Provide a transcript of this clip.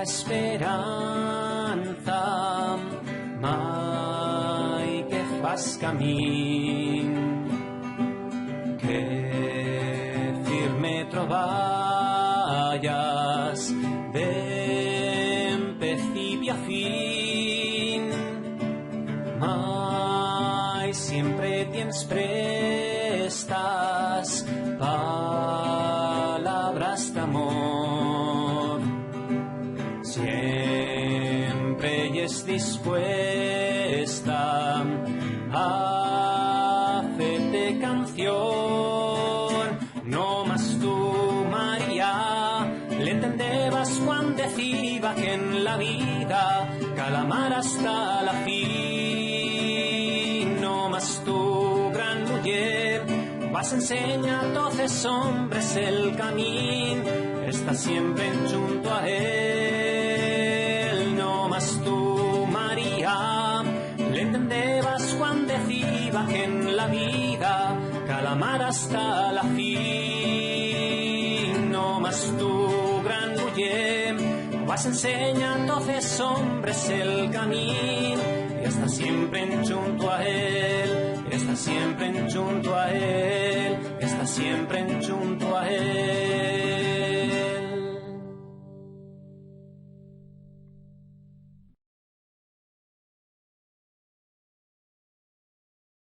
la esperança mai que fas camí, que firme troballas d'en principi a fin, mai siempre tens prestas palabras d'amor, siempre es dispuesta a hacerte canción. No más tú, María, le entendebas cuando decía que en la vida calamar hasta la fin. No más tú, gran mujer, vas a enseñar a todos hombres el camino, está siempre junto a él. No más tú, María, le entendebas cuando decía que en la vida calamar hasta la fin. No más tú, gran mujer, vas a enseñar a todos hombres el camino, y está siempre junto a él, está siempre junto a él, está siempre junto